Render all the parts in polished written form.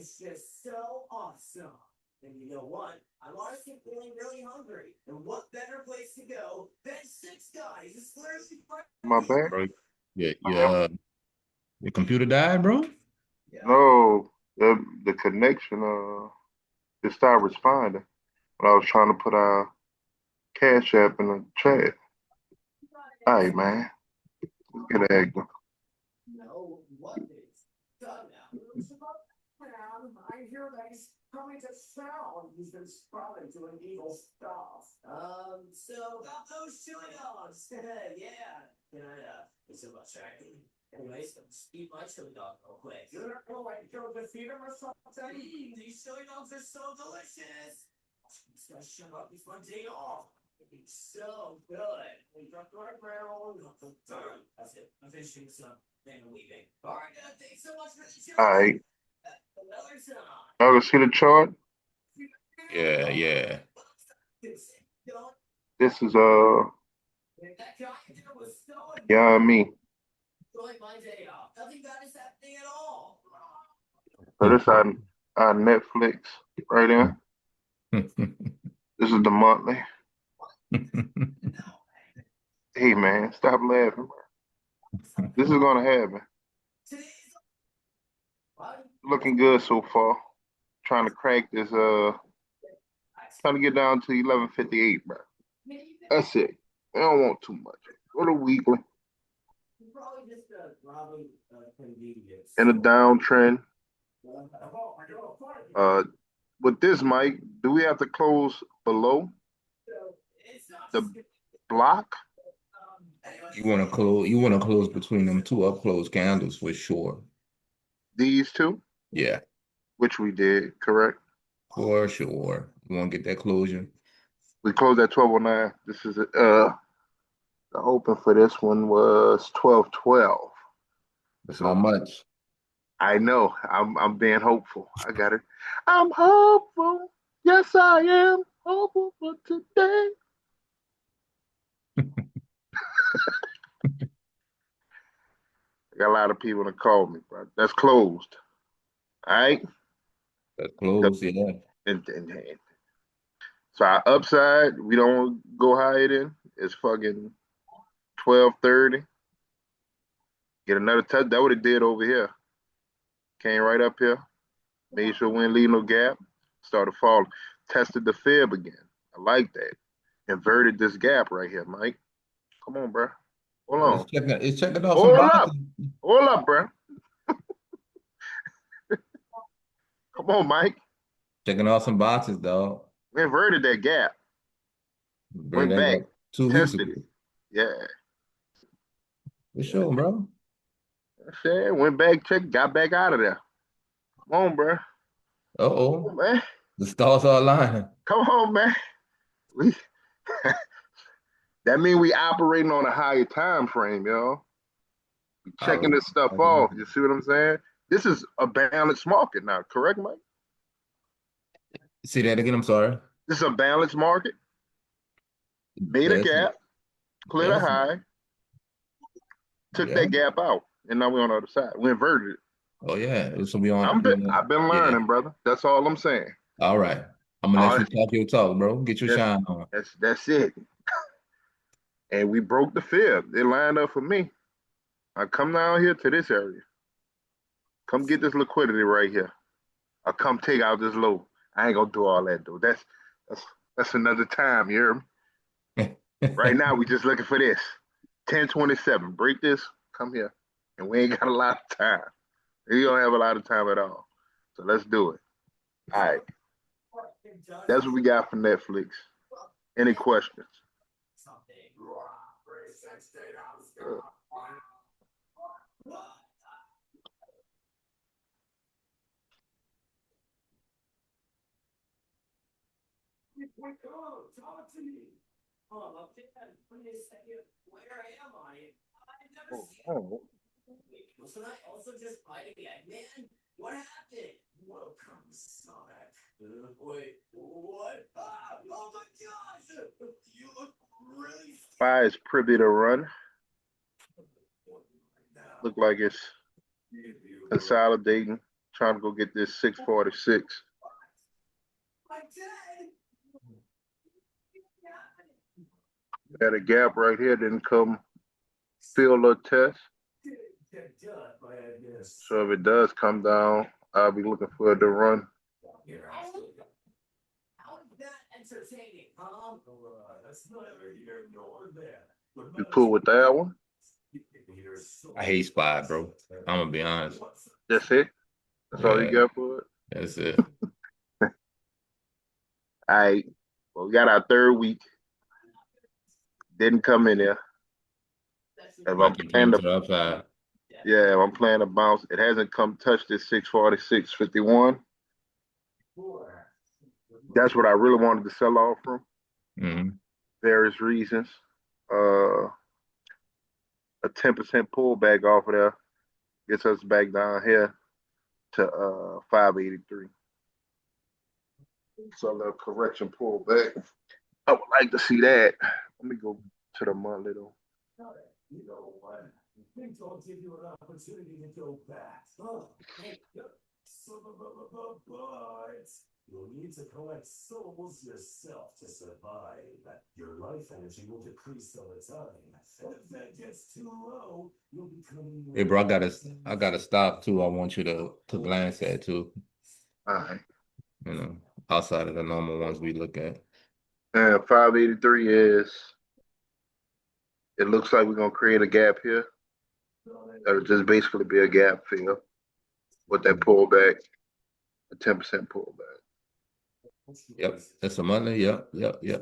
is just so awesome. And you know what? I'm honestly feeling really hungry. And what better place to go than Six Guys? It's literally My bad. Bro, your computer died, bro? No, the connection it stopped responding when I was trying to put our Cash App in the chat. All right, man. Let's get acting. No, what is done now? I hear that he's coming to town. He's been spotted doing evil stuff. So about those chili dogs. Yeah. Can I, it's so much tracking. Anyways, let's eat my chili dog real quick. You're not gonna like go defeat him or something? These chili dogs are so delicious. This guy shut up before day off. It's so good. We got our barrel. That's it. I'm finishing this up. Then we're leaving. All right, thanks so much for the chili. All right. Another time. Y'all can see the chart. Yeah. This is That guy there was so yeah me. enjoying my day off. Nothing bad is happening at all. So this our Netflix right there. This is the monthly. Hey man, stop laughing, bro. This is gonna happen. Looking good so far. Trying to crack this trying to get down to 1158, bro. That's it. I don't want too much. Go to weekly. Probably just probably convenience. In a downtrend. With this, Mike, do we have to close below the block? You want to close between them two up close candles for sure. These two? Yeah, Which we did, correct? for sure. You want to get that closure? We closed at 1209. This is the open for this one was 1212. That's not much. I know. I'm being hopeful. I got it. I'm hopeful. Yes, I am hopeful for today. I got a lot of people to call me, bro. That's closed. All right. That's close, yeah. And so our upside, we don't go higher than it's fucking 1230. Get another touch. That what it did over here. Came right up here. Made sure we didn't leave no gap. Started falling. Tested the fib again. I like that. Inverted this gap right here, Mike. Come on, bro. Hold on. It's checking out some Hold up. boxes. Hold up, bro. Come on, Mike. Checking out some boxes, dog. We inverted that gap. Bring Went that back. up 2 weeks Tested ago. it. Yeah. For sure, bro. Shit. Went back, checked, got back out of there. Come on, bro. Come Uh-oh. on, man. The stars are aligning. Come on, man. We that means we operating on a higher time frame, yo. We checking this stuff off. You see what I'm saying? This is a balanced market now, correct, Mike? See that again? I'm sorry. This is a balanced market. Made a gap, cleared a high, took that gap out, and now we're on the other side. We inverted it. Oh yeah. So we on. I've been learning, brother. That's all I'm saying. All right. I'm gonna let you talk your talk, bro. Get your shine on. That's it. And we broke the fib. It lined up for me. I come down here to this area. Come get this liquidity right here. I come take out this low. I ain't gonna do all that though. That's another time, you hear me? Right now we just looking for this. 1027. Break this, come here. And we ain't got a lot of time. We don't have a lot of time at all. So let's do it. All right. That's what we got for Netflix. Any questions? Talk to me. Oh, okay. Wait a second. Where am I? I've never seen you. Wasn't I also just fighting again, man? What happened? Welcome, Sonic. Wait, what? Oh my gosh! You look really. Spy is privy to run. Look like it's consolidating. Trying to go get this 646. My dad. Had a gap right here, didn't come field or test. So if it does come down, I'll be looking for it to run. How is that entertaining, huh? That's neither here nor there. You cool with that one? I hate Spy, bro. I'm gonna be honest. That's it? That's all you Yeah, got for it? that's it. All right. Well, we got our third week. Didn't come in there. If I'm Like you playing came to the the upside. Yeah, if I'm playing a bounce, it hasn't come touch this 646.51. That's what I really wanted to sell off from. Mhm. Various reasons. A 10% pullback off of there gets us back down here to 583. So a little correction pullback. I would like to see that. Let me go to the monthly though. You know what? Things don't give you an opportunity to go back. Oh, but you'll need to collect souls yourself to survive. Your life energy will decrease over time. And if that gets too low, you'll become. Hey, bro, I gotta stop too. I want you to glance at too. All right. You know, outside of the normal ones we look at. And 583 is, it looks like we're going to create a gap here. That'll just basically be a gap fill with that pullback, a 10% pullback. Yep, that's a Monday. Yep. Yeah.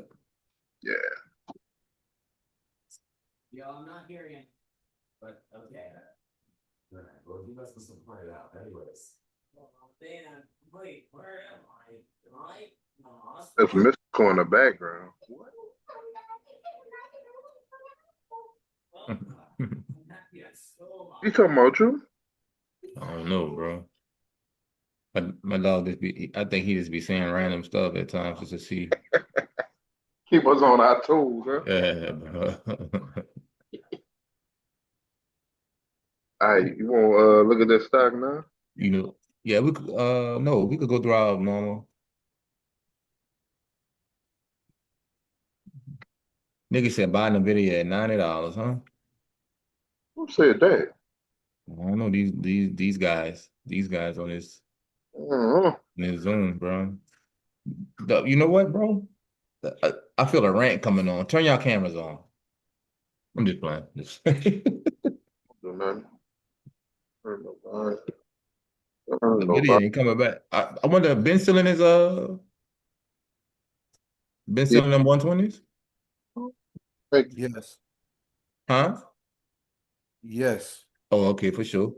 Yo, I'm not hearing it. But okay. Alright, well, you must have pointed out, anyways. Oh man, wait, where am I? Am I in the There's hospital? mystical in the background. What? Yes. Oh You talking about you? I don't know, bro. My dog just be. I think he just be saying random stuff at times just to see. Keep us on our toes, huh? Yeah, bro. All right, you want to look at this stock now? You know, yeah, we could. No, we could go through our normal. Nigga said buy Nvidia at $90, huh? Who said that? I don't know these guys on Uh-huh. this Zoom, bro. You know what, bro? I feel a rant coming on. Turn y'all cameras on. I'm just playing. Do nothing. Heard nobody. Heard Nvidia nobody. ain't coming back. I wonder Ben selling his Ben Yeah, selling them 120s? thank you. Yes, Huh? yes. Oh, okay, for sure.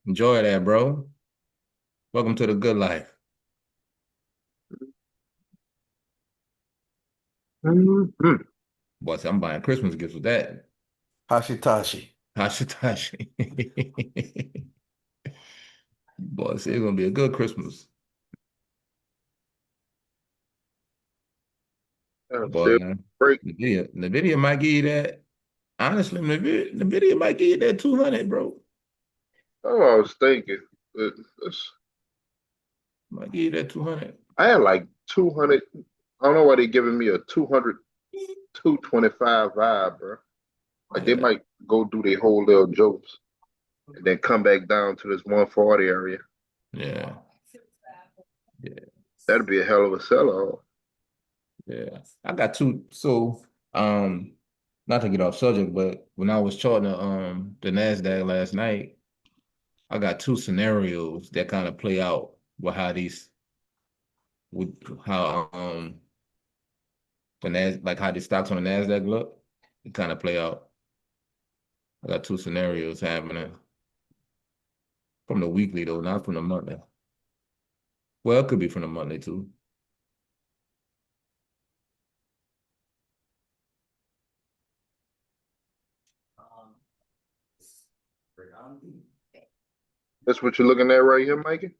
Enjoy that, bro. Welcome to the good life. Mhm. Boy, see, I'm buying Christmas gifts with that. Hashitashi. Hashitashi. Boy, see, it's gonna be a good Christmas. Still Boy, break. Nvidia might give you that. Honestly, Nvidia might give you that 200, bro. Oh, I was thinking. Might give you that 200. I had like 200. I don't know why they giving me a 200, 225 vibe, bro. Like they Yeah, might go do their whole little jokes and then come back down to this 140 area. yeah, yeah, That'd be a hell of a sell-off. yeah. I got two. So, not to get off subject, but when I was charting the Nasdaq last night, I got two scenarios that kind of play out with how these with how like how the stocks on the Nasdaq look. It kind of play out. I got two scenarios happening from the weekly though, not from the monthly. Well, it could be from the monthly too. Um, That's what you're looking at right here, Mikey?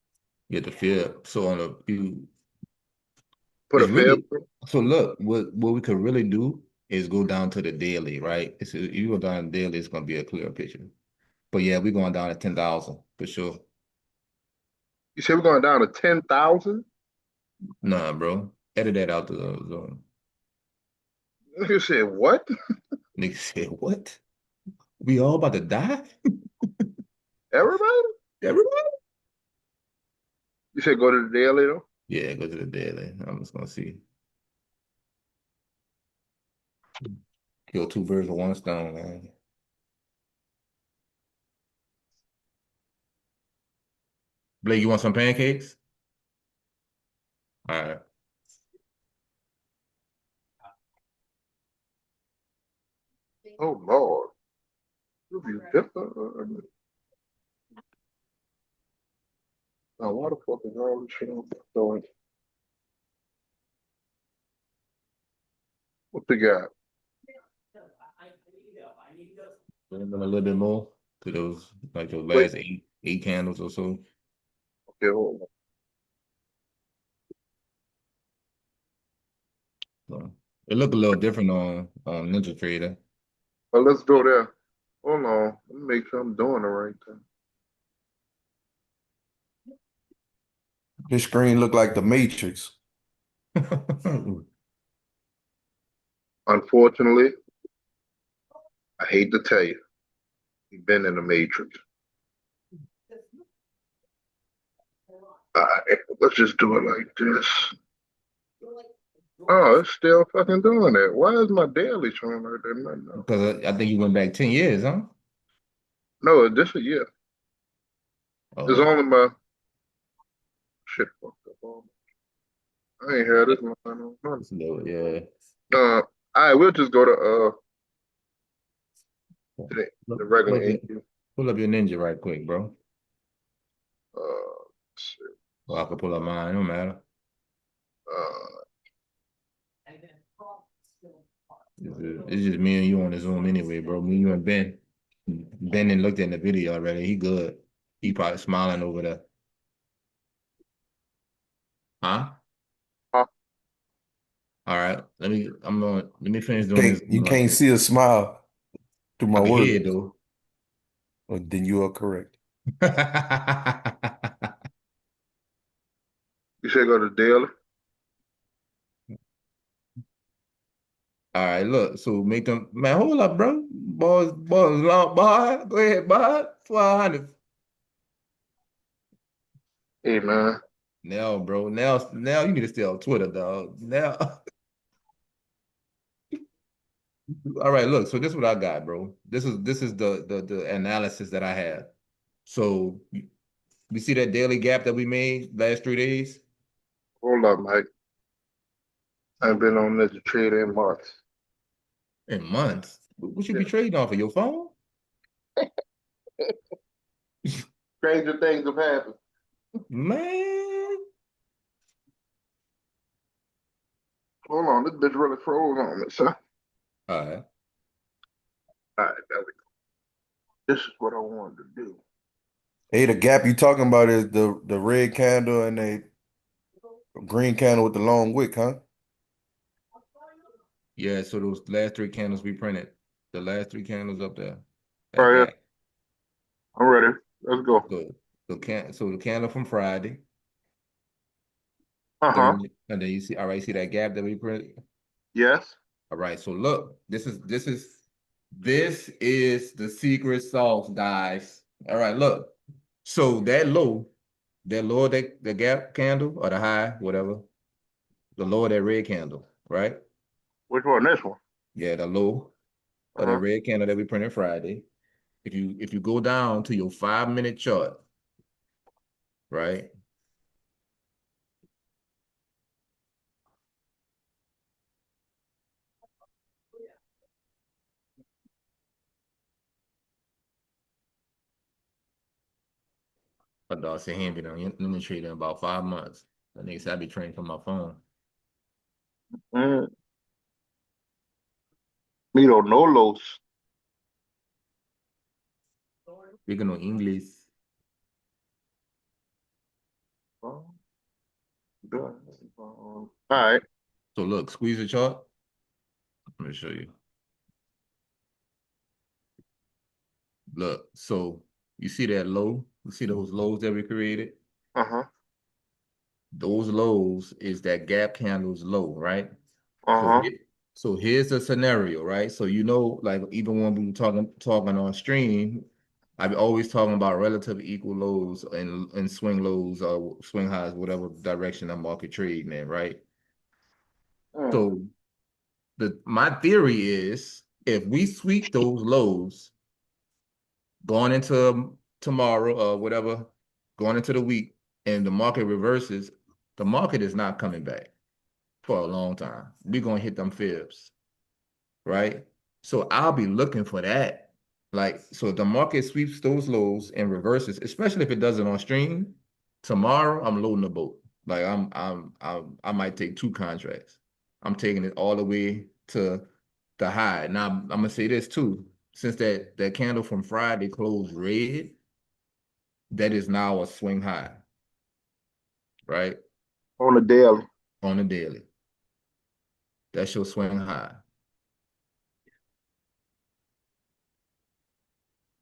Get the fear. So on a few, Put a it's fair. really so look, what we could really do is go down to the daily, right? If you go down to the daily, it's gonna be a clear picture. But yeah, we're going down to 10,000 for sure. You said we're going down to 10,000? Nah, bro. Edit that out the zone. You said what? Nigga said, what? We all about to die? Everybody? Everybody? You said go to the daily though? Yeah, go to the daily. I'm just gonna see. Kill two birds with one stone, man. Blake, you want some pancakes? All right. Oh Lord. You be different. Now, why the fuck is all this shit on going? What they got? I need to go. A little bit more to those like those Wait, last eight candles or so. okay, hold on. So it looked a little different on Ninja Trader. Well, let's go there. Hold on. Let me make sure I'm doing the right thing. His screen look like the Matrix. Unfortunately, I hate to tell you, you've been in the matrix. All right, let's just do it like this. Oh, it's still fucking doing it. Why is my daily showing like that? No, Because I think you went back 10 years, huh? no, this a year. It's Oh, only my shit fucked up. I ain't had this one. On none. it's a little, yeah. All right, we'll just go to the Pull regular up your, AQ. pull up your Ninja right quick, bro. Shit. Or I could pull up mine, no matter. Uh, It's just me and you on the Zoom anyway, bro. Me, you, and Ben. Ben done looked in the video already. He good. He probably smiling over there. Huh? huh? All right. Let me finish doing this. Can't you can't see a smile through I my can hear it words. though. Well, then you are correct. You said go to daily. All right, look. So make them man, hold up, bro. Boys, long boy. Go ahead, boy. 400. Hey man, Now, bro. Now you need to stay on Twitter, dog. Now. All right, look. So this is what I got, bro. This is the analysis that I have. So we see that daily gap that we made last 3 days hold up, Mike. I've been on this trade in months. in months. What you Yeah. be trading off of your phone? Stranger things have happened. Man. Hold on, this bitch really froze on me, son. All right. All right, there we go. This is what I wanted to do. Hey, the gap you talking about is the red candle and the green candle with the long wick, huh? Yeah, so those last three candles we printed, the last three candles up there, All that right, gap. I'm ready. Let's go. Good. So the candle from Friday, Uh-huh. 30, and then you see, all right, see that gap that we printed? Yes. All right, so look, this is the secret sauce, guys. All right, look. So that lower that the gap candle or the high, whatever, the lower that red candle, right? Which one? This one. Yeah, the low of that Uh-huh. red candle that we printed Friday. If you go down to your 5 minute chart, right? My dog said he ain't been on limit trade in about 5 months. That nigga said I be trading from my phone. Mm. Miro no los. Speaking of English, All right. so look, squeeze the chart. Let me show you. look, so you see that low? You see those lows that we created? Uh-huh. Those lows is that gap candle's low, right? So Uh-huh. so here's the scenario, right? So you know, like even when we were talking on stream, I'm always talking about relative equal lows and swing lows or swing highs, whatever direction I'm market trading in, right? Mm. So my theory is if we sweep those lows going into tomorrow or whatever, going into the week, and the market reverses, the market is not coming back for a long time. We're gonna hit them fibs, right? So I'll be looking for that. Like, so if the market sweeps those lows and reverses, especially if it does it on stream, tomorrow I'm loading the boat. Like I might take 2 contracts. I'm taking it all the way to the high. Now I'm gonna say this too. Since that candle from Friday closed red, that is now a swing high, right? On the daily. On the daily. That's your swing high.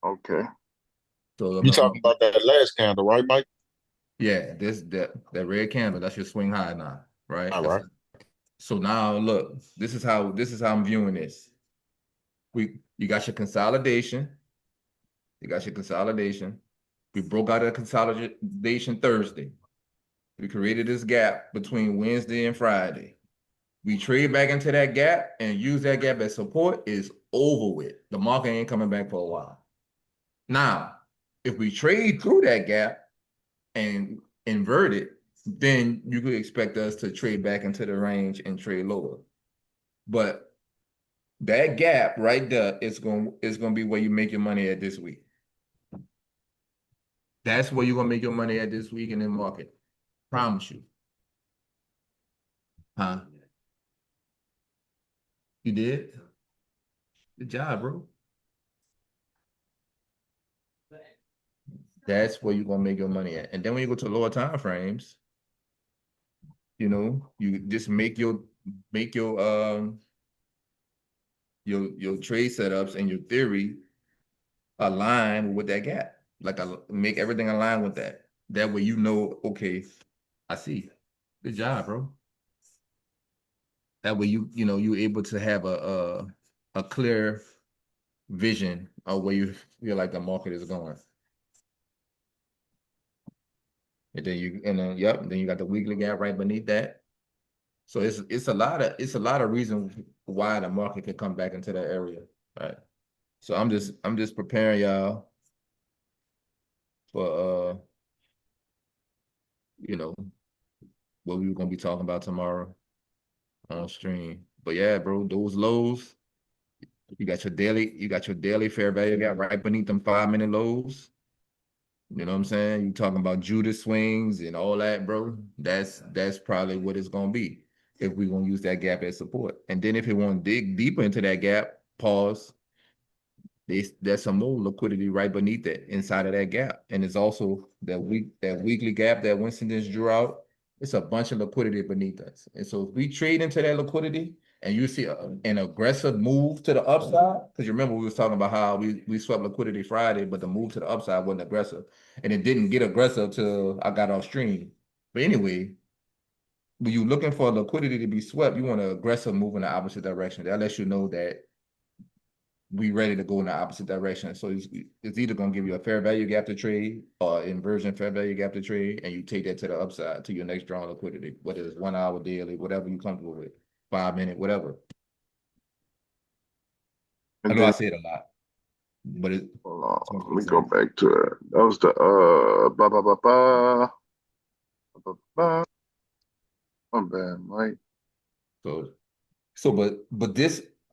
Okay. So You talking about that last candle, right, Mike? yeah, that red candle, that's your swing high now, right? All right. So now look, this is how I'm viewing this. You got your consolidation. You got your consolidation. We broke out of consolidation Thursday. We created this gap between Wednesday and Friday. We trade back into that gap and use that gap as support is over with. The market ain't coming back for a while. Now, if we trade through that gap and invert it, then you could expect us to trade back into the range and trade lower. But that gap right there is going to be where you make your money at this week. That's where you're gonna make your money at this week in the market. Promise you. Huh? You did? Good job, bro. That's where you're gonna make your money at. And then when you go to lower time frames, you just make your trade setups and your theory align with that gap. Like make everything align with that. That way okay, I see. Good job, bro. That way you're able to have a clear vision of where you feel like the market is going. Then you got the weekly gap right beneath that. So it's a lot of reasons why the market could come back into that area. Right. So I'm just preparing y'all for what we were gonna be talking about tomorrow on stream. But yeah, bro, those lows, you got your daily fair value gap right beneath them 5-minute lows. You know what I'm saying? You talking about Judas swings and all that, bro. That's probably what it's gonna be if we're gonna use that gap as support. And then if it want to dig deeper into that gap, pause. There's some more liquidity right beneath it, inside of that gap. And it's also that weekly gap that Winston just drew out. It's a bunch of liquidity beneath us. And so if we trade into that liquidity and you see an aggressive move to the upside, because you remember we was talking about how we swept liquidity Friday, but the move to the upside wasn't aggressive. And it didn't get aggressive till I got off stream. But anyway, when you're looking for liquidity to be swept, you want an aggressive move in the opposite direction. That lets you know that we ready to go in the opposite direction. So it's either going to give you a fair value gap to trade or inversion fair value gap to trade, and you take that to the upside to your next draw liquidity, whether it's 1 hour daily, whatever you're comfortable with, 5-minute, whatever. I And know I then said a lot, but it hold on, makes let me go sense. back to it. That was the ba ba ba ba ba ba. My bad, Mike.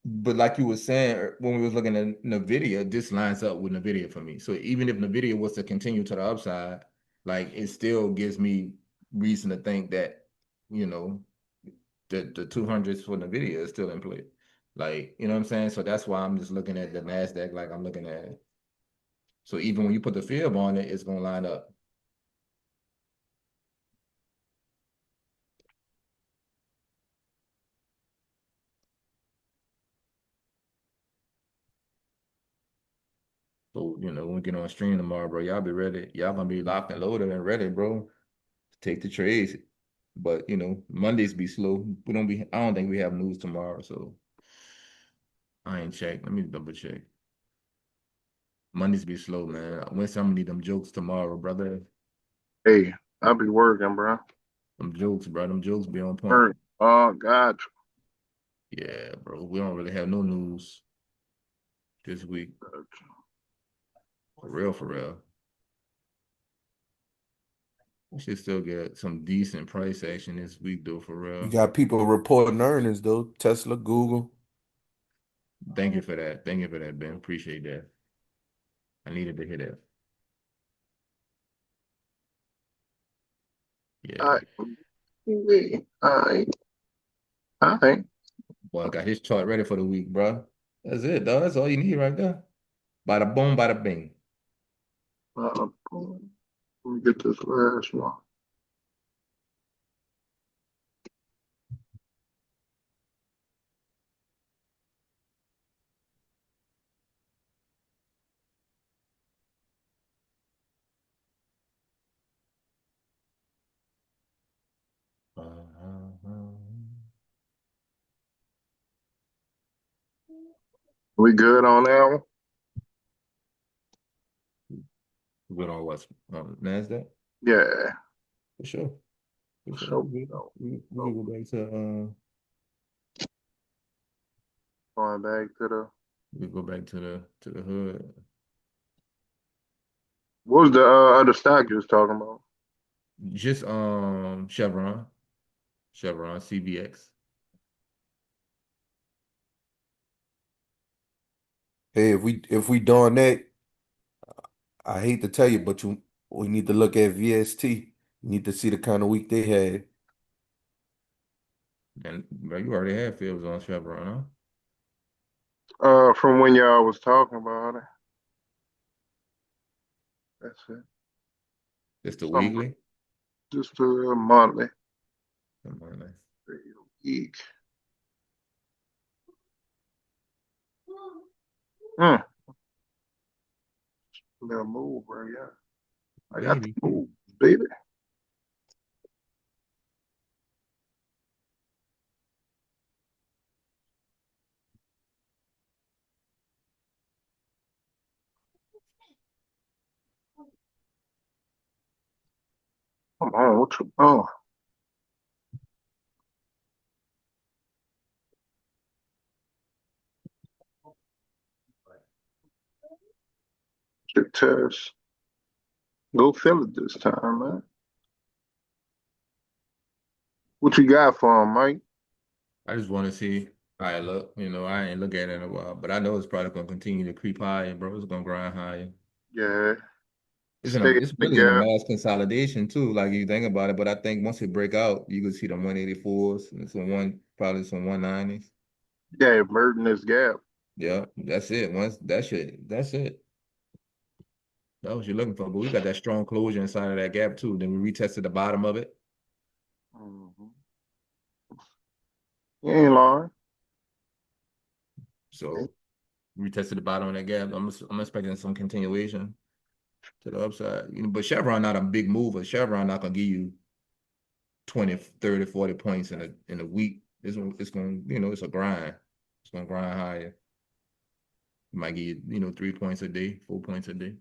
But like you were saying when we was looking at NVIDIA, this lines up with NVIDIA for me. So even if NVIDIA was to continue to the upside, like it still gives me reason to think that, you know, the 200s for NVIDIA is still in play. Like, you know what I'm saying? So that's why I'm just looking at the NASDAQ like I'm looking at it. So even when you put the fib on it, it's gonna line up. So hope, when we get on stream tomorrow, bro, y'all be ready. Y'all gonna be locked and loaded and ready, bro, to take the trades. But Mondays be slow. I don't think we have news tomorrow, so I ain't checked. Let me double check. Mondays be slow, man. When some need them jokes tomorrow, brother. Hey, I'll be working, bro. Them jokes, bro. Them jokes be on point. Work. Oh, God. Yeah, bro. We don't really have no news this week. For real, for real. We should still get some decent price action this week, though, for You real. got people reporting earnings though. Tesla, Google. Thank you for that. Thank you for that, Ben. Appreciate that. I needed to hear that. All Yeah. right. All right. All right. Boy, I got his chart ready for the week, bro. That's it, dog. That's all you need right there. Bada boom, bada bing. Let me get this last one. We good on that one? Good on what's on NASDAQ? Yeah. For sure. For sure. So, We can go back to going back to the, we go back to the hood. what was the other stock you was talking about? Just Chevron, CVX. Hey, if we doing that, I hate to tell you, but we need to look at VST. You need to see the kind of week they had. And bro, you already had Phillips on Chevron, huh? From when y'all was talking about it. That's it. It's the Some, weekly. just monthly. Come on, man. Week. Hmm. Little move, bro. Yeah. I got the Baby. move, baby. Come on, what you on? Good test. Go fill it this time, man. What you got for him, Mike? I just want to see how it look. I ain't look at it in a while, but I know it's probably gonna continue to creep higher, bro. It's gonna grind higher. Yeah. It's The really in a gap. mass consolidation too, like you think about it. But I think once it break out, you could see the 184s and probably some 190s. Yeah, merging this gap. Yeah, that's it. Once that's it. That's what you're looking for. But we got that strong closure inside of that gap too. Then we retested the bottom of it. Mm-hmm. You ain't lying. So retested the bottom of that gap. I'm expecting some continuation to the upside. But Chevron not a big mover. Chevron not gonna give you 20, 30, 40 points in a week. It's going, it's a grind. It's gonna grind higher. It might give you, 3 points a day, 4 points a day.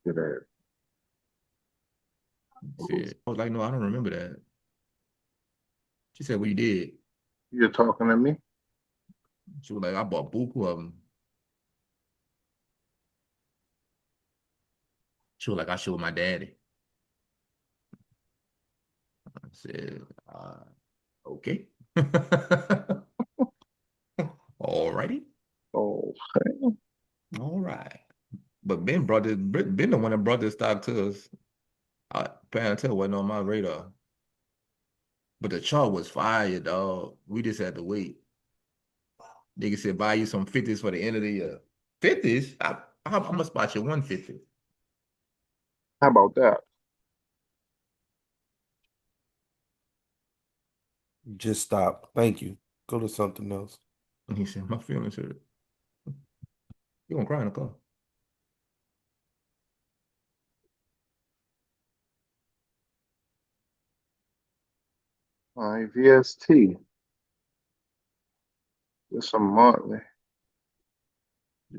Good ass. Said, I was like, no, I don't remember that. She said, "What you did?" You're talking to me? She was like, "I bought buku of them." She was like, "I showed my daddy." I said, "Okay, all righty, Oh, all right." But Ben the one that brought this stock to us. Palantir wasn't on my radar, but the chart was fire, dog. We just had to wait. Nigga said, "Buy you some 50s for the end of the year." 50s? I'm gonna spot you 150. how about that? Just stop. Thank you. Go to something else. And he said, my feelings hurt. You gonna cry in the car. All right, VST. It's a monthly.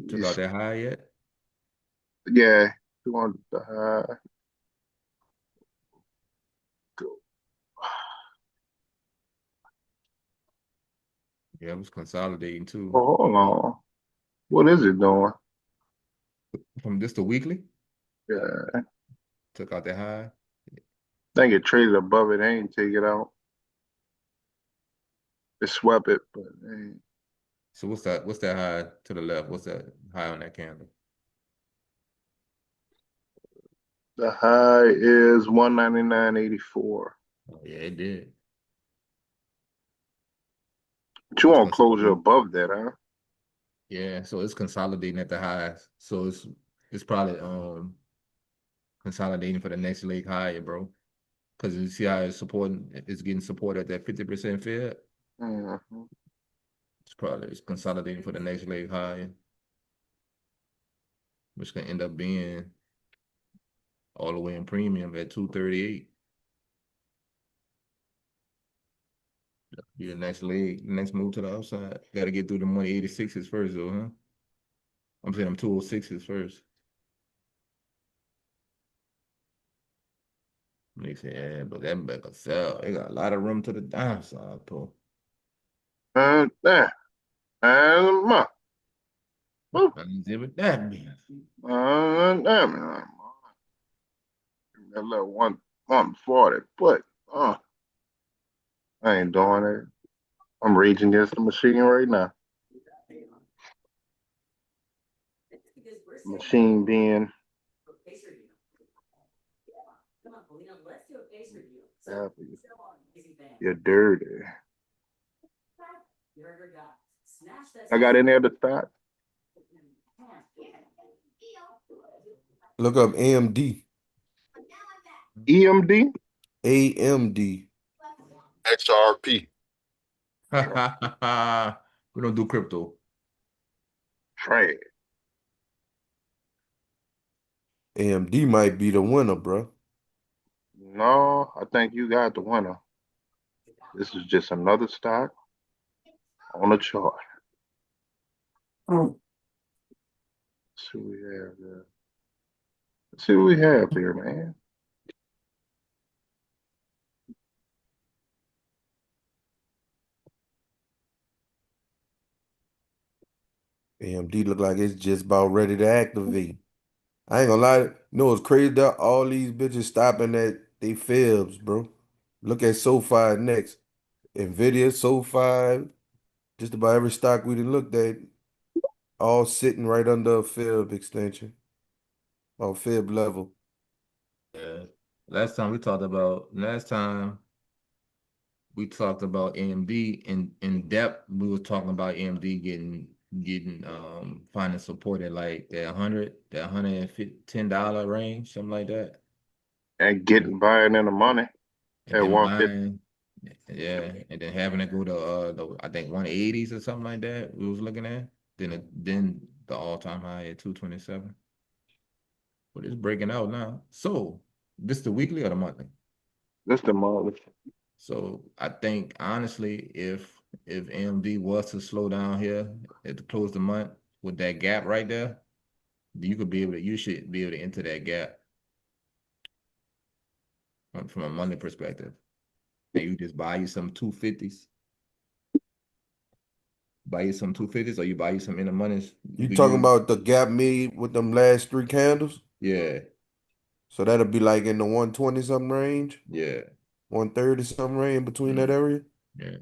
Took out that high yet? Yeah, you want the high. Yeah, it was consolidating too. Oh, hold on. What is it doing? From this to weekly, Yeah, I took out that high. think it traded above it. I ain't take it out. It swept it, but ain't. So what's that? What's that high to the left? What's that high on that candle? The high is 199.84. Oh, yeah, it did. But you It's want closure consolidating. above that, huh? Yeah, so it's consolidating at the highs. So it's probably consolidating for the next leg higher, bro. Because you see how it's getting support at that 50% Fed. Mm-hmm. It's consolidating for the next leg higher, which can end up being all the way in premium at 238. Be the next leg, next move to the upside. Got to get through the 186s first, though, huh? I'm saying them 206s first. They say, yeah, but that back a sell. They got a lot of room to the downside, bro. There. And ma. Woo. Exhibit that means. Damn it. That little 140, but I ain't doing it. I'm raging against the machine right now. Machine being happy. You're dirty. I got any other thought? Look up AMD. EMD? AMD. XRP. We don't do crypto. Trash. AMD might be the winner, bro. No, I think you got the winner. This is just another stock on a chart. Let's see what we have there. Let's see what we have here, man. AMD look like it's just about ready to activate. I ain't gonna lie. You know it's crazy that all these bitches stopping at they fibs, bro. Look at SoFi next. Nvidia, SoFi, just about every stock we done looked at, all sitting right under a fib extension or fib level. Yeah. Last time we talked about AMD in depth. We were talking about AMD getting finding support at like that $110 range, something like that. And getting buying in the money And at then 150. buying, yeah, and then having to go to the I think 180s or something like that. We was looking at then the all-time high at 227. But it's breaking out now. So this the weekly or the monthly? That's the money. So I think honestly, if AMD was to slow down here at the close of the month with that gap right there, you should be able to enter that gap from a monthly perspective. And you just buy you some 250s. Buy you some 250s or you buy you some in the monies. You You could talking use, about the gap made with them last three candles? yeah, So that'll be like in the 120 something range, yeah, 130 something range between that mm, area. yeah.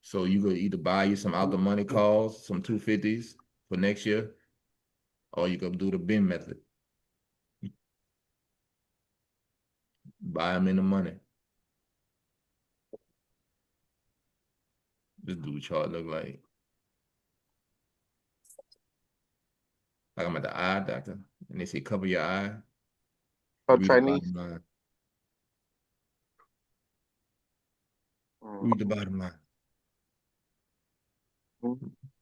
So you could either buy you some out the money calls, some 250s for next year, or you could do the bin method. Buy them in the money. Just do what chart look like. Like I'm at the eye doctor, and they say cover your eye. Oh, Read the Chinese. bottom line. Mm. Read the bottom line.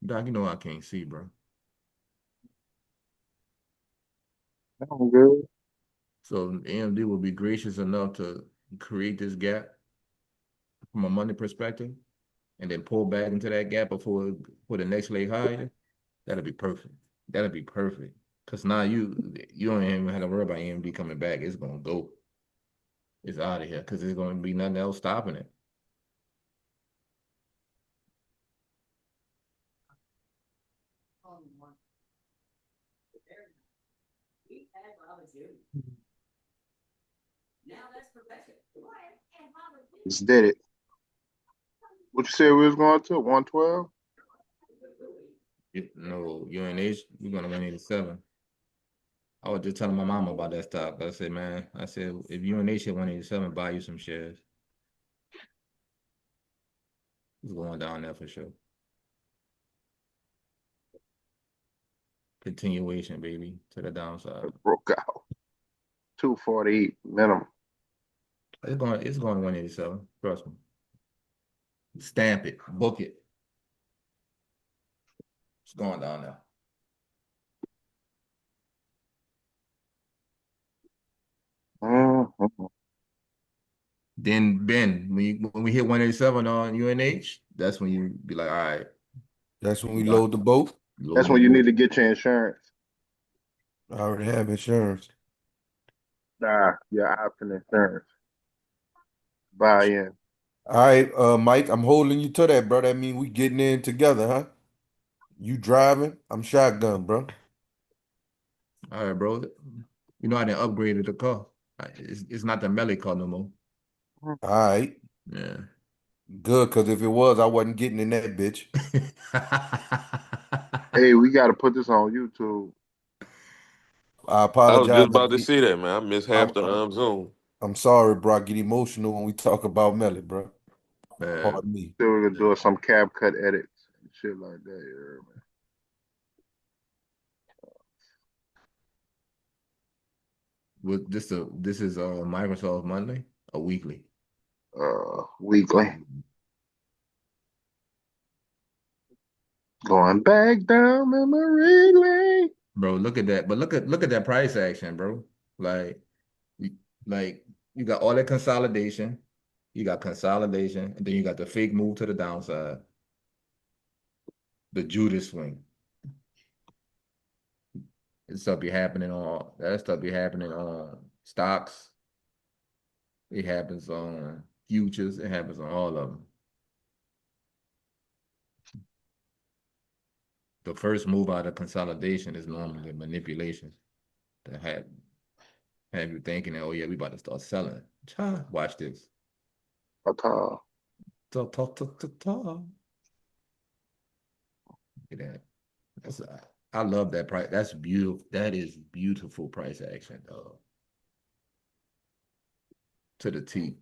Doc, you know I can't see, bro. I'm good. So AMD will be gracious enough to create this gap from a money perspective and then pull back into that gap before for the next leg higher. That'll be perfect. That'll be perfect. Cause now you don't even have to worry about AMD coming back. It's gonna go. It's out of here because there's gonna be nothing else stopping it. Now that's perfection. Just did it. What you said we was going to? 112? No, UNH, we're gonna 187. I was just telling my mom about that stock. I said, man, I said, if UNH hit 187, buy you some shares. It's going down there for sure. Continuation, baby, to the downside. It broke out. 248 minimum. It's going to 187. Trust me. Stamp it, book it. It's going down there. Mhm. Then Ben, when we hit 187 on UNH, that's when you be like, all right, That's when we got load the boat. That's load the when you boat. need to get your insurance. I already have insurance. Your option insurance. Buy in. All right, Mike, I'm holding you to that, bro. That mean we getting in together, huh? You driving, I'm shotgun, bro. All right, bro. You know I didn't upgrade the car. It's not the Melly car no more. All right, Yeah. good, because if it was, I wasn't getting in that bitch. Hey, we got to put this on YouTube. I I was just apologize. about to say that, man. I missed half I'm, the I'm, Zoom. I'm sorry, bro. I get emotional when we talk about Melly, bro. Man, Pardon me. Still gonna do some cap cut edits and shit like that. You heard me? this is Microsoft Monthly or weekly? Weekly. Going back down memory lane. Bro, look at that. But look at that price action, bro. Like, you- like you got all that consolidation. You got consolidation, and then you got the fake move to the downside, the Judas swing. That stuff be happening on stocks. It happens on futures. It happens on all of them. The first move out of consolidation is normally manipulation to have you thinking that, oh yeah, we about to start selling. Watch this. Ta-ta. Ta, ta, ta, ta, ta. Look at that. That's I love that price. That's beautiful. That is beautiful price action, dog. To the T.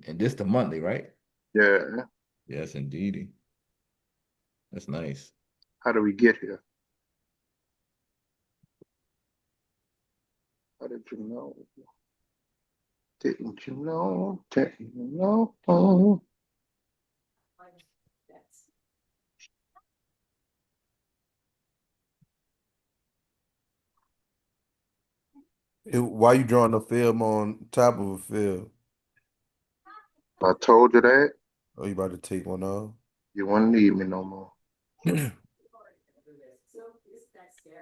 And this the monthly, right? Yeah. Yes, indeed. That's nice. How do we get here? How did you know? Didn't you know? Didn't you know? Oh. Why you drawing a film on top of a film? I told you that. Oh, you about to take one off? You wouldn't need me no more.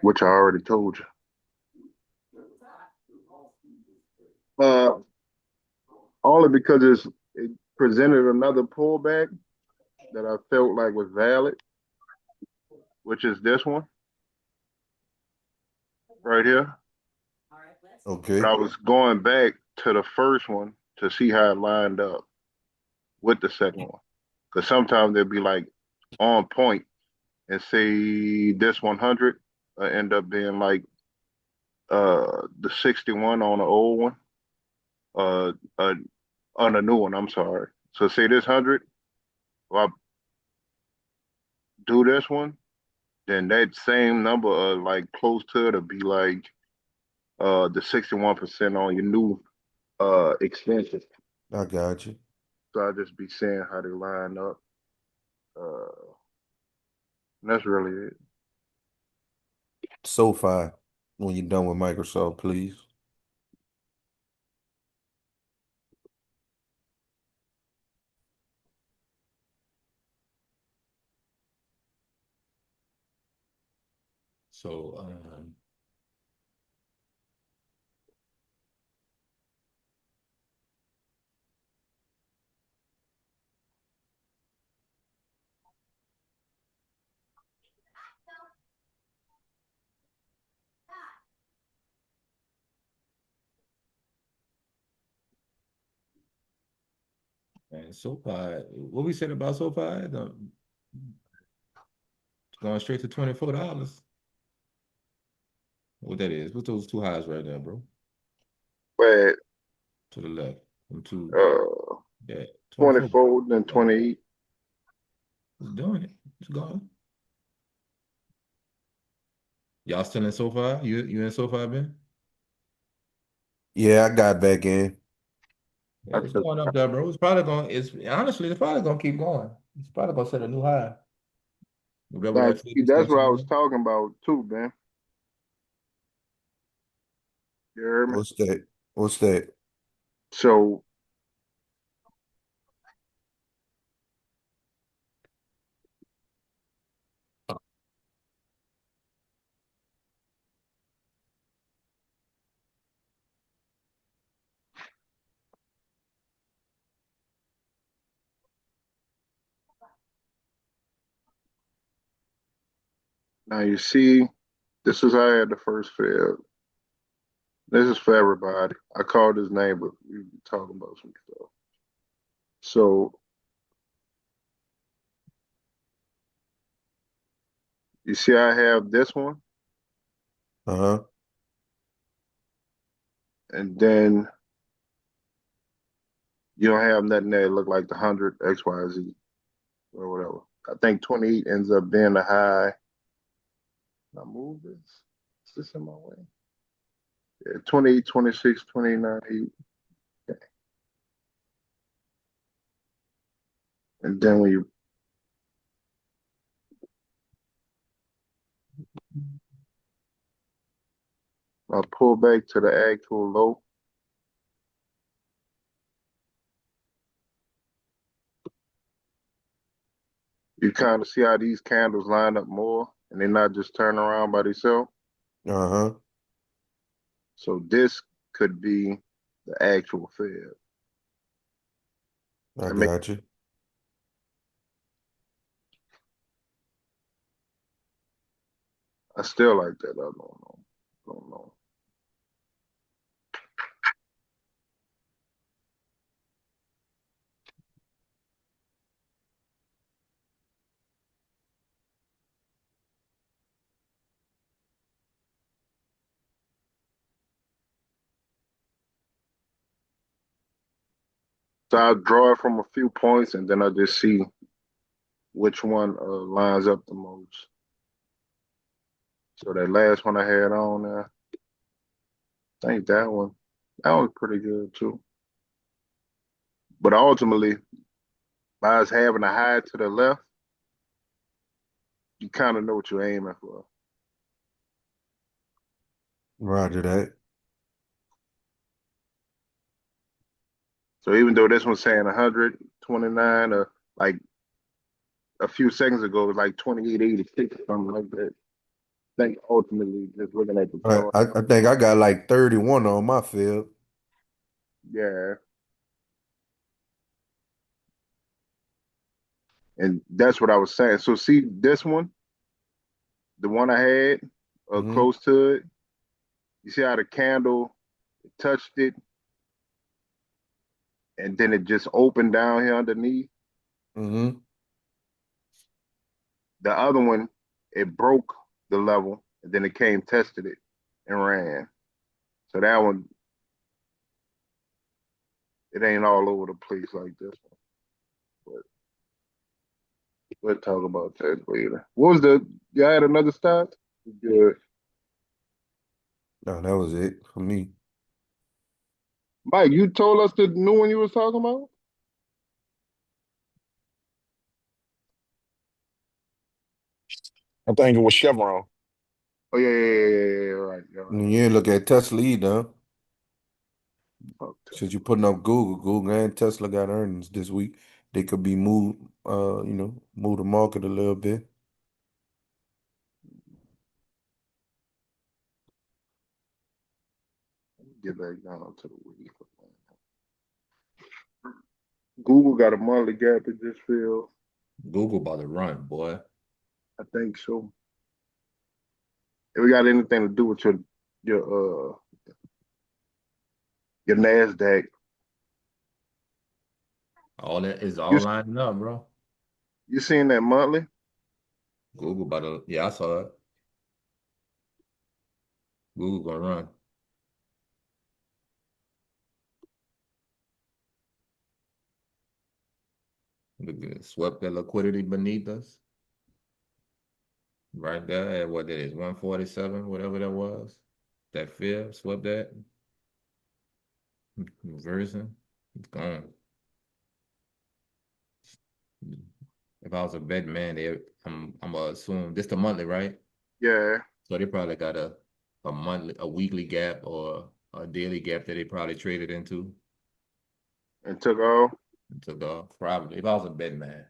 Which I already told you. Only because it presented another pullback that I felt like was valid, which is this one right here. Okay. But I was going back to the first one to see how it lined up with the second one. Because sometimes they'll be like on point and say this 100 end up being like the 61 on the old one, uh, uh on the new one. I'm sorry. So say this 100, well, I do this one, then that same number like close to it'll be like the 61% on your new extension. I got you. So I just be seeing how they line up. That's really it. SoFi, when you're done with Microsoft, please. So, and SoFi, what we said about SoFi, going straight to $24. What that is? What's those two highs right there, bro? But To the left. Them two, yeah, 24. 24, then 28. It's doing it. It's going. Y'all still in SoFi? You in SoFi, Ben? Yeah, I got back in. Yeah, it's going up there, bro. It's probably going. It's honestly, it's probably going to keep going. It's probably going to set a new high. Whatever Now, that see, 50 that's starts what to I was do. talking about too, man. You heard me? What's that? What's that? So now you see, this is how I had the first fail. This is for everybody. I called his name, but we be talking about some stuff. So you see, I have this one, Uh-huh. and then you don't have nothing that look like the 100 XYZ or whatever. I think 28 ends up being the high. Can I move this? Is this in my way? Yeah, 28, 26, 29, 8. Okay. And then when you I pull back to the actual low, you kind of see how these candles line up more and they're not just turning around by themselves. Uh-huh. So this could be the actual Fed. I I mean, got you. I still like that. I don't know. Don't know. So I'll draw it from a few points and then I'll just see which one lines up the most. So that last one I had on there, I think that one's pretty good too. But ultimately, by us having a high to the left, you kind of know what you're aiming for. Roger that. So even though this one's saying 129 or like a few seconds ago, it was like 28.86 or something like that. I think ultimately just looking at the I, chart. I, I think I got like 31 on my field. Yeah. And that's what I was saying. So see this one, the one I had Mm-hmm. close to it, you see how the candle touched it and then it just opened down here underneath. Mm-hmm. The other one, it broke the level and then it came, tested it, and ran. So that one, it ain't all over the place like this one. But we'll talk about that later. What was y'all had another stop? Good. No, that was it for me. Mike, you told us the new one you was talking about? I think it was Chevron. Oh yeah, right, yeah, right. You ain't look at Tesla either, huh? Fuck Since you putting up Google and Tesla got earnings this week. They could be moved, move the market a little bit. Get back down to the week. Google got a monthly gap it just filled. Google about to run, boy. I think so. If it got anything to do with your NASDAQ, All that is you all lining up, bro. you seen that monthly? Google about to, yeah, I saw it. Google gonna run. Look at it. Swept that liquidity beneath us. Right there at what that is, 147, whatever that was. That fear, swept that. Reversing. It's gone. If I was a betting man, I'm gonna assume this the monthly, right? Yeah, So they probably got a weekly gap or a daily gap that they probably traded into and took off. and took off. Probably. If I was a betting man.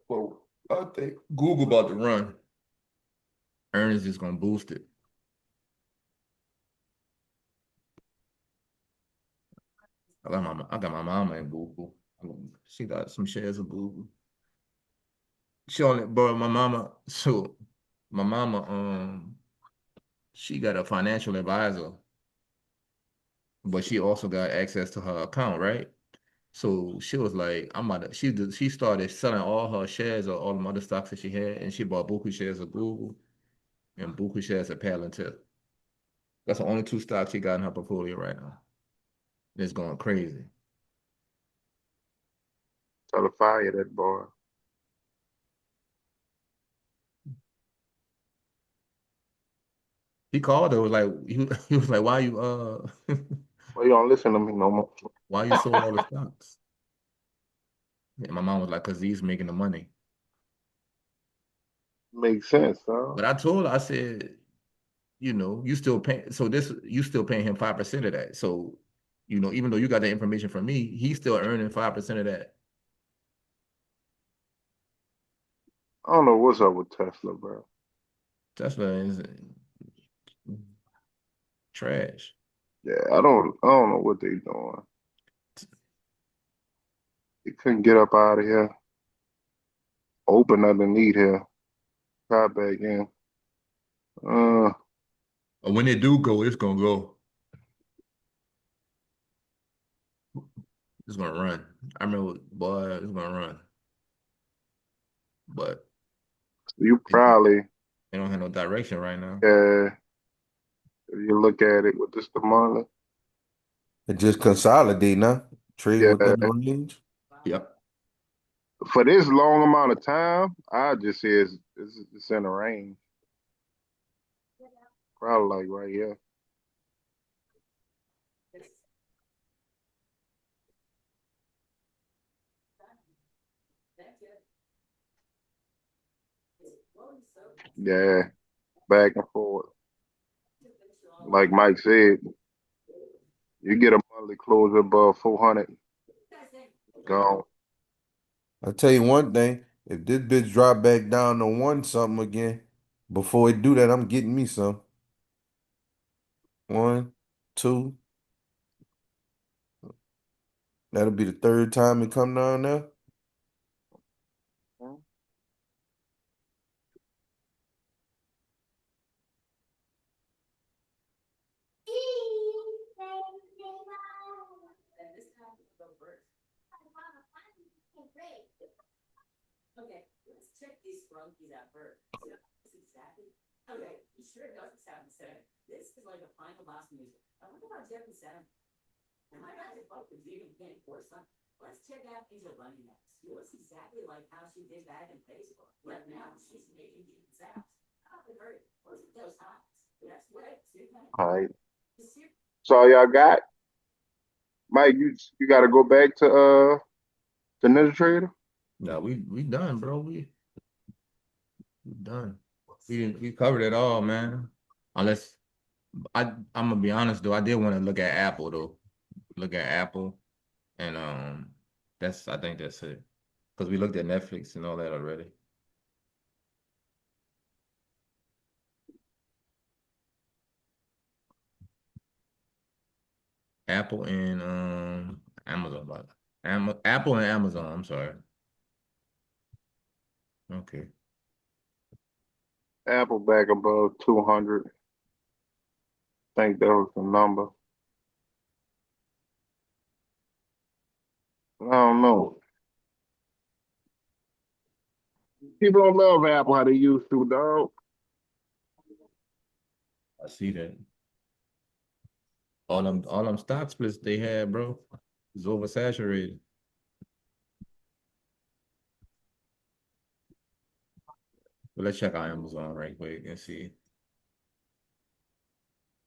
Well, I think Google about to run. Earnings is gonna boost it. I got my mama in Google. She got some shares of Google. She only borrowed my mama. So my mama, she got a financial advisor, but she also got access to her account, right? So she was like, she started selling all her shares of all the other stocks that she had, and she bought Buku shares of Google and Buku shares of Palantir. That's the only two stocks she got in her portfolio right now. It's going crazy. Tell her fire that boy. He called her, was like, he was like, why you Well, you don't listen to me no more. why you sold all the stocks? And my mom was like, cause he's making the money. Makes sense, huh? But I told her, I said, you still pay you still paying him 5% of that. So, even though you got that information from me, he's still earning 5% of that. I don't know what's up with Tesla, bro. Tesla is trash. Yeah, I don't know what they doing. They couldn't get up out of here. Open underneath here. Try back in. Uh, But when they do go, it's gonna go. It's gonna run. I remember, boy, it's gonna run. But you they don't, probably, they don't have no direction right now. if you look at it with this the money, It just consolidate now. Trade yeah, within the range. Yep. for this long amount of time, I just say it's in a range. Probably like right here. Yeah, back and forth. Like Mike said, you get a monthly close above 400, gone. I'll tell you one thing. If this bitch drop back down to one something again, before it do that, I'm getting me some. One, two. That'll be the third time it come down there. Okay, let's check these flunkies out first. This exactly. Okay, you sure doesn't sound the same. This is like a final boss music. I wonder about Jeff and Sam. Am I not involved with you can't force them? Let's check out Angel Bunny next. She looks exactly like how she did back in Facebook. But now she's making decent sounds. How the hurt? Look at those eyes. That's right. All right. So y'all got Mike. You got to go back to Ninja Trader. No, we done, bro. We done. We covered it all, man. Unless I'm gonna be honest though, I did want to look at Apple though. Look at Apple and I think that's it. Because we looked at Netflix and all that already. Apple and Amazon, Apple and Amazon, I'm sorry. Okay. Apple back above 200. Think that was the number. I don't know. People don't love Apple how they used to, dog. I see that. All them stock splits they had, bro, is oversaturated. But let's check out Amazon right quick and see.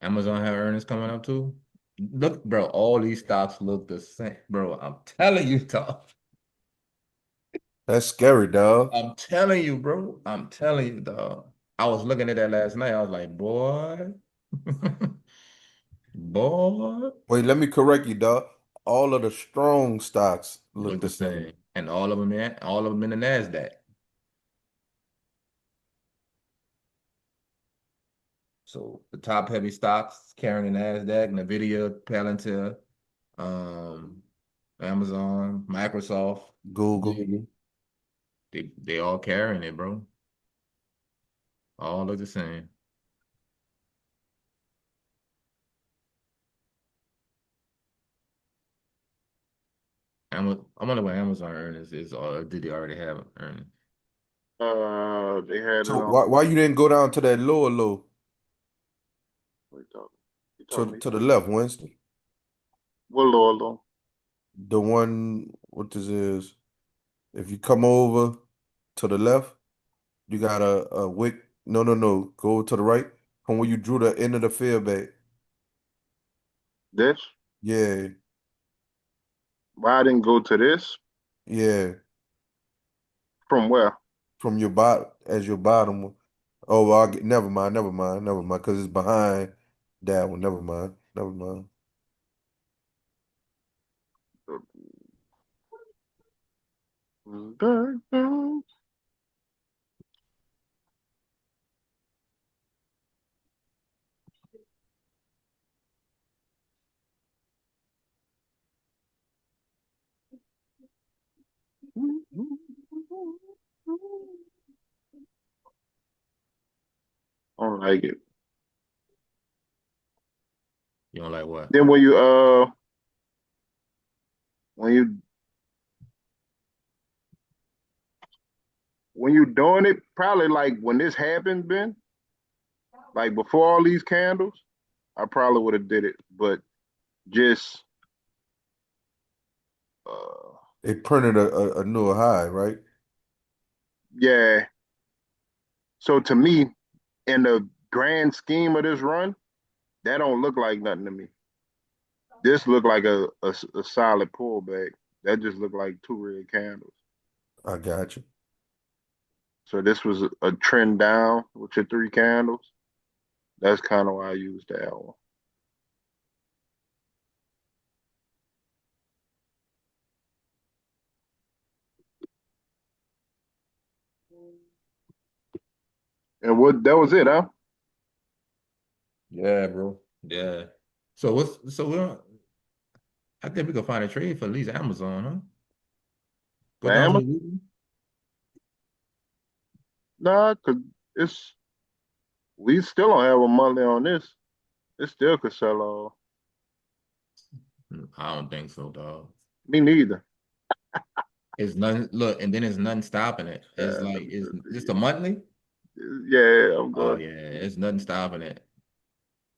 Amazon have earnings coming up too. Look, bro, all these stocks look the same, bro. I'm telling you, Tom. That's scary, dog. I'm telling you, bro. I'm telling you, dog. I was looking at that last night. I was like, boy, boy, Wait, let me correct you, dog. All of the strong stocks look look the the same. same, and all of them in the Nasdaq. So the top heavy stocks carrying the Nasdaq, Nvidia, Palantir, um, Amazon, Microsoft, Google. Google. They all carrying it, bro. All look the same. I wonder what Amazon earnings is, or did they already have earnings? They had it So on. why you didn't go down to that lower low What you talking? You talking to me? to the left, Winston? What Lord? The one what this is? If you come over to the left, you got a wick. No, no, no. Go to the right. From where you drew the end of the field back. This? Yeah, Why I didn't go to this? yeah. From where? From your bottom one. Oh, well, never mind, never mind, because it's behind that one. Never mind, never mind. I don't like it. You don't like what? Then when you when you doing it, probably like when this happened, Ben, like before all these candles, I probably would have did it. But just uh It printed a new high, right? yeah. So to me, in the grand scheme of this run, that don't look like nothing to me. This looked like a solid pullback. That just looked like two red candles. I got you. So this was a trend down with your three candles. That's kind of why I used that one. And what that was it, huh? Yeah, bro. Yeah. So I think we can find a trade for at least Amazon, huh? Go down to Bama? the weekly. Nah, cause it's we still don't have a monthly on this. It still could sell off. I don't think so, dog. Me neither. It's nothing. Look, and then there's nothing stopping it. It's like it's just a monthly. Yeah, I'm Oh good. yeah, it's nothing stopping it.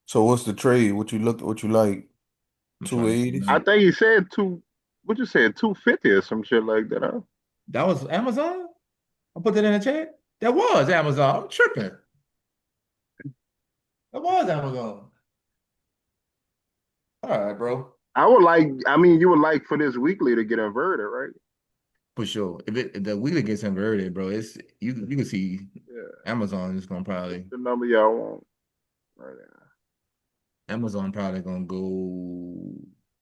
So what's the trade? What you like? I'm trying to see 280s? I now. think he said two. What you said, 250 or some shit like that, huh? That was Amazon. I put that in the chat. That was Amazon. I'm tripping. That was Amazon. All right, bro. I would like. I mean, you would like for this weekly to get inverted, right? For sure. If the weekly gets inverted, bro, it's you can see Yeah, Amazon is gonna probably the number y'all want right Amazon probably gonna go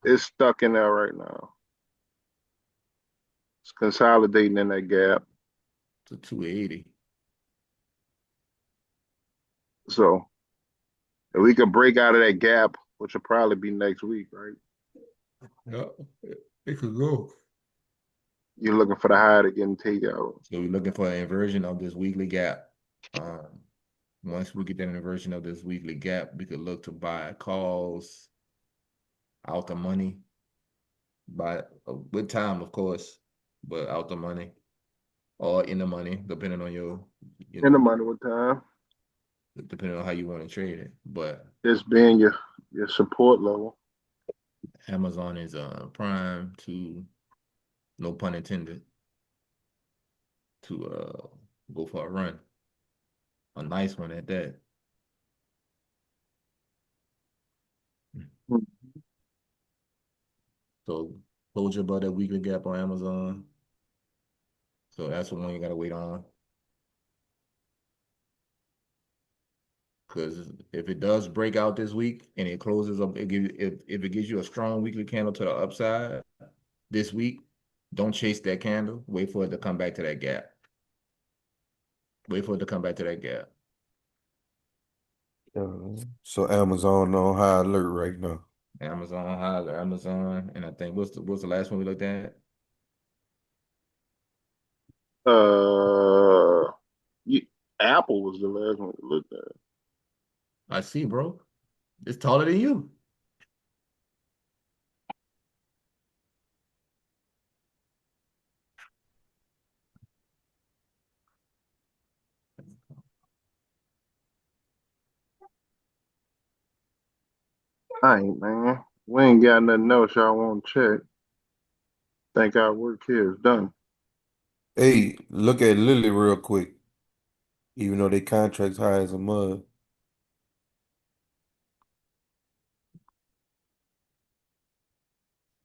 now. It's stuck in there right now. It's consolidating in that gap. to 280. So if we could break out of that gap, which will probably be next week, right? Yeah, it could go. You're looking for the high to get and take out. So we're looking for an inversion of this weekly gap. Once we get that inversion of this weekly gap, we could look to buy calls out the money, buy with time, of course, but out the money or in the money, depending on you In the know, money with time. depending on how you want to trade it. But This being your support level. Amazon is prime to, no pun intended, to go for a run, a nice one at that. So hold your butt that weekly gap on Amazon. So that's the one you gotta wait on. Because if it does break out this week and it closes up, if it gives you a strong weekly candle to the upside this week, don't chase that candle. Wait for it to come back to that gap. Wait for it to come back to that gap. So Amazon on high alert right now. Amazon, holler, Amazon, and I think what's the last one we looked at? Uh, you, Apple was the last one we looked at. I see, bro. It's taller than you. I ain't, man. We ain't got nothing else y'all want to check. Think our work here is done. Hey, look at Lily real quick. Even though they contracts high as a mud.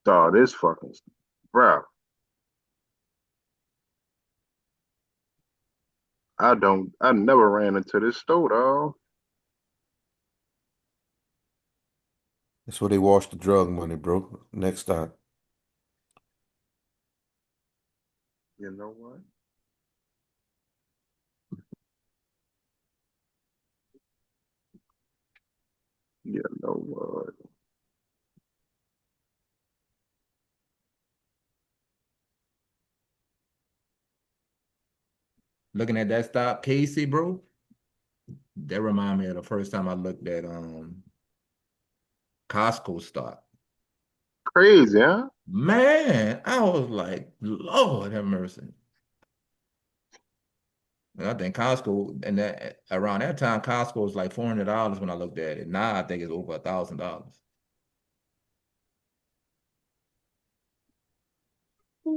Dog, this fucking, bro. I never ran into this store, dog. That's where they wash the drug money, bro. Next stop. You know what? You know what? Looking at that stop, Casey, bro. That remind me of the first time I looked at Costco stock. Crazy, huh? Man, I was like, Lord have mercy. And I think Costco, and that around that time, Costco was like $400 when I looked at it. Now I think it's over $1,000.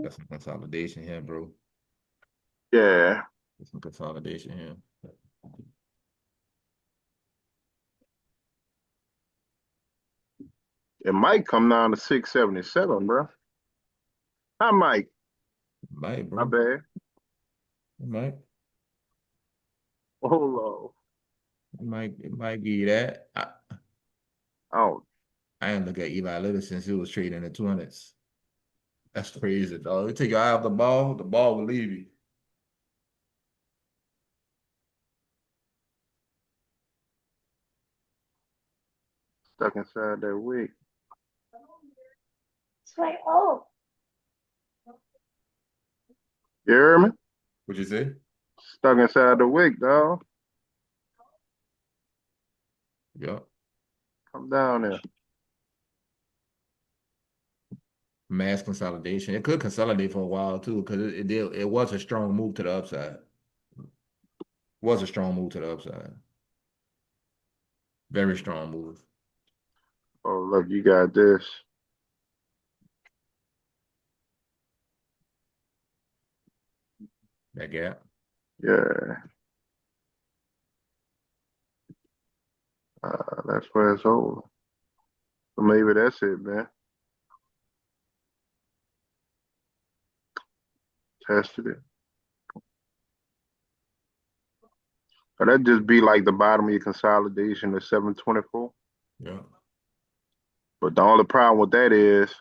That's some consolidation here, bro. Yeah. That's some consolidation here. It might come down to 677, bro. I might. Might, My bro. bad. It might. Oh, It might give you that. oh, I ain't look at Eli Lilly since it was trading in the 200s. That's crazy, dog. You take your eye off the ball will leave you. stuck inside that wick. You hear me? What'd you say? Stuck inside the wick, dog. Yep. Come down there. Mass consolidation. It could consolidate for a while too, because it was a strong move to the upside. Was a strong move to the upside. Very strong move. Oh, look, you got this. That gap. Yeah. That's where it's over. So maybe that's it, man. Tested it. So that just be like the bottom of your consolidation at 724. Yeah. But the only problem with that is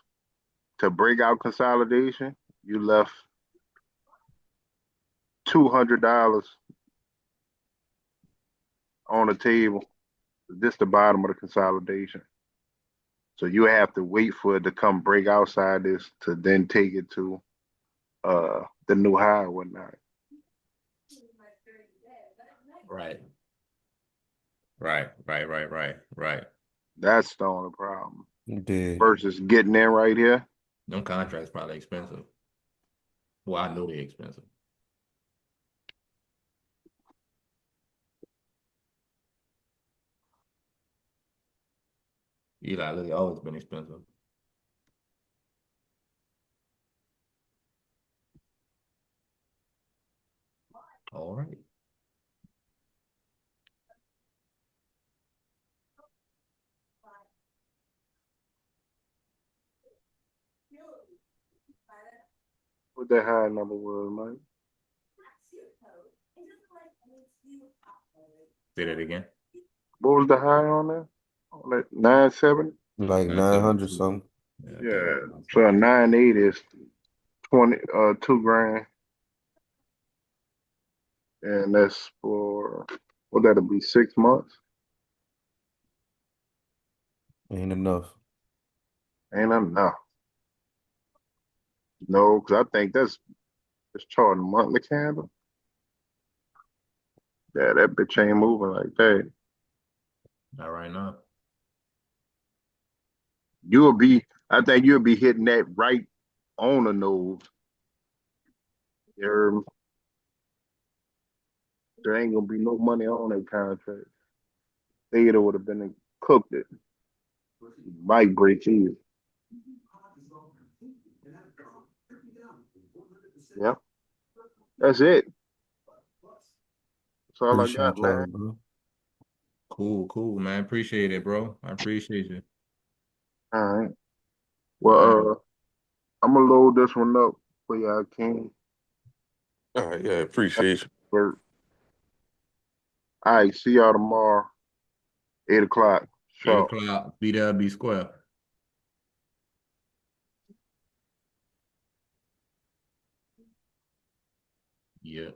to break out consolidation, you left $200 on the table. This the bottom of the consolidation. So you have to wait for it to come break outside this to then take it to the new high or whatnot. Right. Right. That's the only problem. Yeah. Versus getting in right here. Them contracts probably expensive. Well, I know they're expensive. Eli Lilly always been expensive. All right. What that high number was, Mike? Say that again. What was the high on that? On that 970? Like 900 something. Yeah, I think Yeah. that's So a 980 is 2 grand. And that's for what that'll be 6 months. Ain't enough. Ain't enough. No, because I think that's charting a monthly candle. Yeah, that bitch ain't moving like that. not right now. I think you'll be hitting that right on the nose. There ain't gonna be no money on that contract. Theater would have been cooked it. Might break even. Yeah. That's it. That's all I got, Appreciate y'all, man. bro. Cool, man. Appreciate it, bro. I appreciate you. All right. All right. Well, I'm gonna load this one up for y'all, King. All right, yeah, appreciate you. All right, see y'all tomorrow, 8 o'clock. 8 Sure. o'clock, BWB Square. Yeah.